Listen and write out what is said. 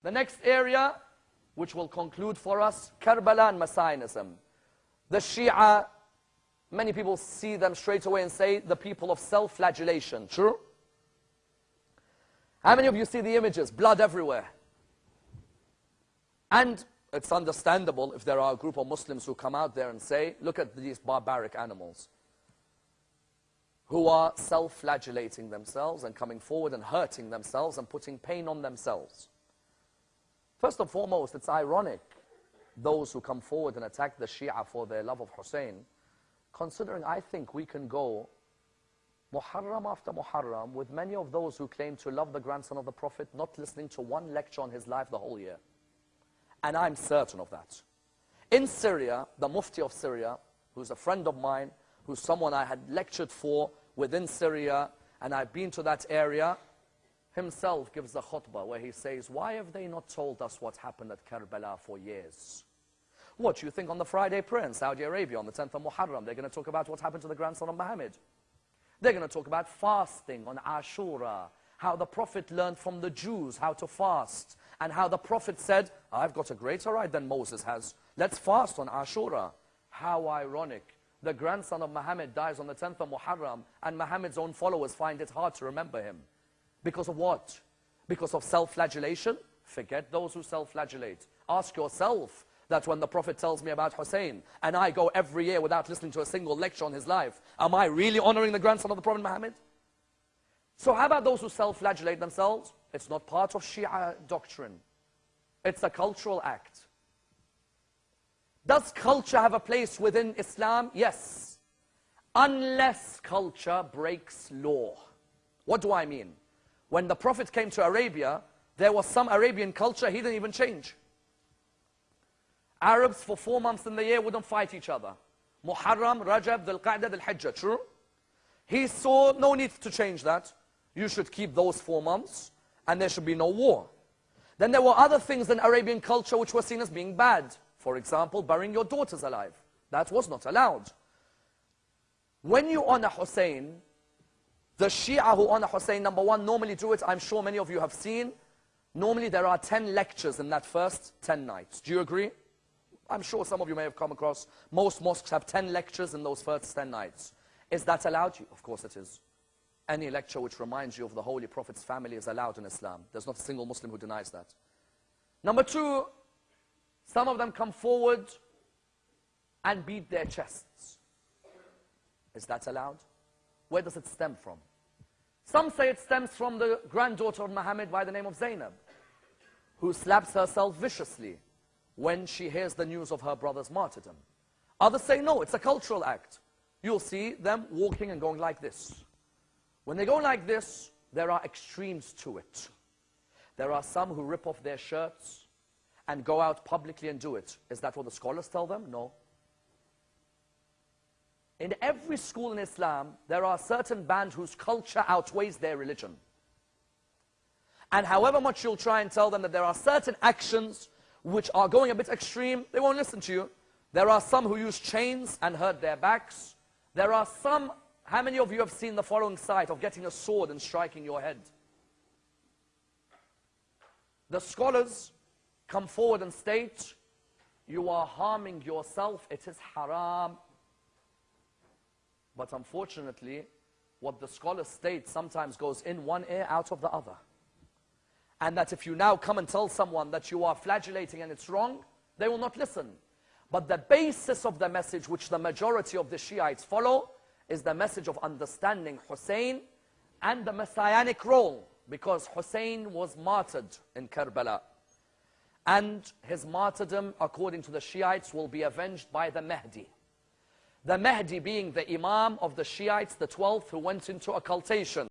The next area, which will conclude for us, Karbala and Messianism. The Shia, many people see them straight away and say, the people of self-flagellation. True? How many of you see the images? Blood everywhere. And it's understandable if there are a group of Muslims who come out there and say, look at these barbaric animals who are self-flagellating themselves and coming forward and hurting themselves and putting pain on themselves. First and foremost, it's ironic, those who come forward and attack the Shia for their love of Hussein, considering I think we can go Muharram after Muharram with many of those who claim to love the grandson of the Prophet, not listening to one lecture on his life the whole year. And I'm certain of that. In Syria, the Mufti of Syria, who's a friend of mine, who's someone I had lectured for within Syria, and I've been to that area, himself gives a khutbah where he says, why have they not told us what happened at Karbala for years? What, you think on the Friday prayer in Saudi Arabia on the 10th of Muharram, they're going to talk about what happened to the grandson of Muhammad? They're going to talk about fasting on Ashura, how the Prophet learned from the Jews how to fast, and how the Prophet said, I've got a greater right than Moses has. Let's fast on Ashura. How ironic. The grandson of Muhammad dies on the 10th of Muharram, and Muhammad's own followers find it hard to remember him. Because of what? Because of self-flagellation? Forget those who self-flagellate. Ask yourself that when the Prophet tells me about Hussein, and I go every year without listening to a single lecture on his life, am I really honoring the grandson of the Prophet Muhammad? So how about those who self-flagellate themselves? It's not part of Shia doctrine. It's a cultural act. Does culture have a place within Islam? Yes. Unless culture breaks law. What do I mean? When the Prophet came to Arabia, there was some Arabian culture he didn't even change. Arabs for 4 months in the year wouldn't fight each other. Muharram, Rajab, Dhul Qa'dah, Dhul Hijjah, true? He saw no need to change that. You should keep those 4 months, and there should be no war. Then there were other things in Arabian culture which were seen as being bad. For example, burying your daughters alive. That was not allowed. When you honor Hussein, the Shia who honor Hussein, number one, normally do it, I'm sure many of you have seen. Normally there are 10 lectures in that first 10 nights. Do you agree? I'm sure some of you may have come across, most mosques have 10 lectures in those first 10 nights. Is that allowed? Of course it is. Any lecture which reminds you of the Holy Prophet's family is allowed in Islam. There's not a single Muslim who denies that. Number two, some of them come forward and beat their chests. Is that allowed? Where does it stem from? Some say it stems from the granddaughter of Muhammad by the name of Zainab, who slaps herself viciously when she hears the news of her brother's martyrdom. Others say no, it's a cultural act. You'll see them walking and going like this. When they go like this, there are extremes to it. There are some who rip off their shirts and go out publicly and do it. Is that what the scholars tell them? No. In every school in Islam, there are certain bands whose culture outweighs their religion. And however much you'll try and tell them that there are certain actions which are going a bit extreme, they won't listen to you. There are some who use chains and hurt their backs. There are some, how many of you have seen the following sight of getting a sword and striking your head? The scholars come forward and state, you are harming yourself, it is haram. But unfortunately, what the scholars state sometimes goes in one ear, out of the other. And that if you now come and tell someone that you are flagellating and it's wrong, they will not listen. But the basis of the message which the majority of the Shiites follow is the message of understanding Hussein and the messianic role, because Hussein was martyred in Karbala. And his martyrdom, according to the Shiites, will be avenged by the Mahdi. The Mahdi being the Imam of the Shiites, the 12th, who went into occultation.